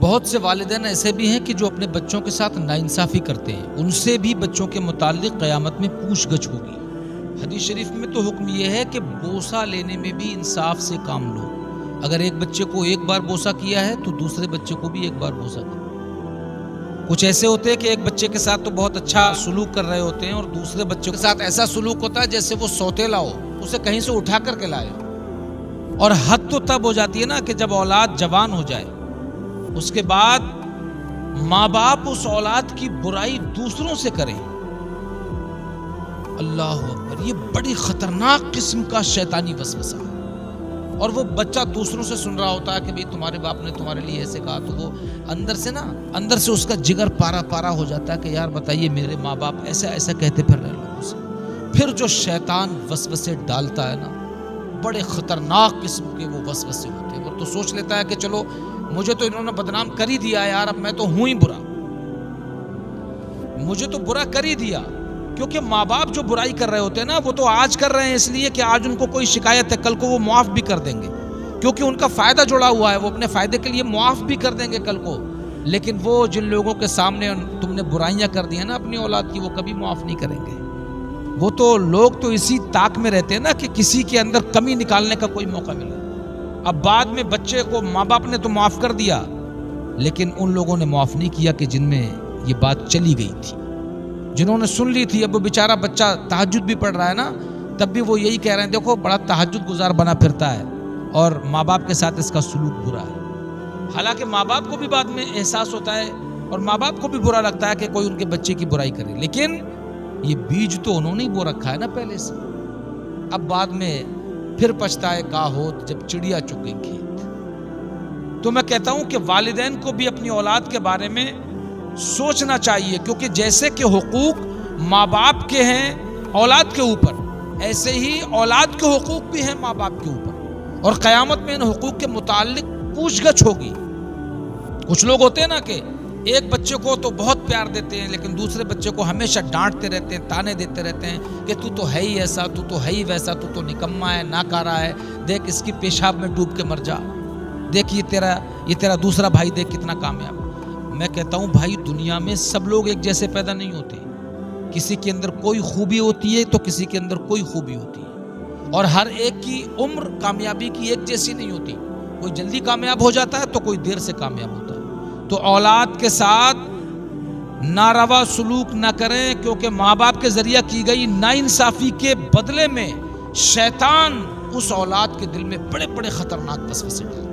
بہت سے والدین ایسے بھی ہیں کہ جو اپنے بچوں کے ساتھ ناانصافی کرتے ہیں، ان سے بھی بچوں کے متعلق قیامت میں پوچھ گچھ ہوگی۔ حدیث شریف میں تو حکم یہ ہے کہ بوسہ لینے میں بھی انصاف سے کام لو۔ اگر ایک بچے کو ایک بار بوسہ کیا ہے تو دوسرے بچے کو بھی ایک بار بوسہ کرو۔ کچھ ایسے ہوتے ہیں کہ ایک بچے کے ساتھ تو بہت اچھا سلوک کر رہے ہوتے ہیں اور دوسرے بچے کے ساتھ ایسا سلوک ہوتا ہے جیسے وہ سوتیلا ہو، اسے کہیں سے اٹھا کر کے لائے۔ اور حد تو تب ہو جاتی ہے نا کہ جب اولاد جوان ہو جائے، اس کے بعد ماں باپ اس اولاد کی برائی دوسروں سے کریں۔ اللہ اکبر، یہ بڑی خطرناک قسم کا شیطانی وسوسہ ہے۔ اور وہ بچہ دوسروں سے سن رہا ہوتا ہے کہ بھئی تمہارے باپ نے تمہارے لیے ایسے کہا، تو وہ اندر سے اس کا جگر پارا پارا ہو جاتا ہے کہ یار بتائیے میرے ماں باپ ایسا ایسا کہتے پھر رہے لوگوں سے۔ پھر جو شیطان وسوسے ڈالتا ہے نا، بڑے خطرناک قسم کے وہ وسوسے ہوتے ہیں۔ اور تو سوچ لیتا ہے کہ چلو مجھے تو انہوں نے بدنام کر ہی دیا یار، اب میں تو ہوں ہی برا، مجھے تو برا کر ہی دیا۔ کیونکہ ماں باپ جو برائی کر رہے ہوتے ہیں نا، وہ تو آج کر رہے ہیں اس لیے کہ آج ان کو کوئی شکایت ہے، کل کو وہ معاف بھی کر دیں گے، کیونکہ ان کا فائدہ جڑا ہوا ہے، وہ اپنے فائدے کے لیے معاف بھی کر دیں گے کل کو۔ لیکن وہ جن لوگوں کے سامنے تم نے برائیاں کر دی ہیں نا اپنی اولاد کی، وہ کبھی معاف نہیں کریں گے۔ وہ تو لوگ تو اسی طاق میں رہتے ہیں نا کہ کسی کے اندر کمی نکالنے کا کوئی موقع ملے۔ اب بعد میں بچے کو ماں باپ نے تو معاف کر دیا، لیکن ان لوگوں نے معاف نہیں کیا کہ جن میں یہ بات چلی گئی تھی، جنہوں نے سن لی تھی۔ اب وہ بیچارہ بچہ تہجد بھی پڑھ رہا ہے نا، تب بھی وہ یہی کہہ رہے ہیں دیکھو بڑا تہجد گزار بنا پھرتا ہے اور ماں باپ کے ساتھ اس کا سلوک برا ہے۔ حالانکہ ماں باپ کو بھی بعد میں احساس ہوتا ہے اور ماں باپ کو بھی برا لگتا ہے کہ کوئی ان کے بچے کی برائی کرے، لیکن یہ بیج تو انہوں نے ہی بو رکھا ہے نا پہلے سے۔ اب بعد میں پھر پچھتائے کا ہوت جب چڑیا چگ گئی کھیت۔ تو میں کہتا ہوں کہ والدین کو بھی اپنی اولاد کے بارے میں سوچنا چاہیے، کیونکہ جیسے کہ حقوق ماں باپ کے ہیں اولاد کے اوپر، ایسے ہی اولاد کے حقوق بھی ہیں ماں باپ کے اوپر، اور قیامت میں ان حقوق کے متعلق پوچھ گچھ ہوگی۔ کچھ لوگ ہوتے ہیں نا کہ ایک بچے کو تو بہت پیار دیتے ہیں، لیکن دوسرے بچے کو ہمیشہ ڈانٹتے رہتے ہیں، تانے دیتے رہتے ہیں کہ تو ہے ہی ایسا، تو ہے ہی ویسا، تو نکما ہے، ناکارہ ہے، دیکھ اس کی پیشاب میں ڈوب کے مر جا، دیکھ یہ تیرا دوسرا بھائی دیکھ کتنا کامیاب۔ میں کہتا ہوں بھائی، دنیا میں سب لوگ ایک جیسے پیدا نہیں ہوتے، کسی کے اندر کوئی خوبی ہوتی ہے تو کسی کے اندر کوئی خوبی ہوتی ہے، اور ہر ایک کی عمر کامیابی کی ایک جیسی نہیں ہوتی، کوئی جلدی کامیاب ہو جاتا ہے تو کوئی دیر سے کامیاب ہوتا ہے۔ تو اولاد کے ساتھ ناروا سلوک نہ کریں، کیونکہ ماں باپ کے ذریعہ کی گئی ناانصافی کے بدلے میں شیطان اس اولاد کے دل میں بڑے بڑے خطرناک وسوسے ڈالتا ہے۔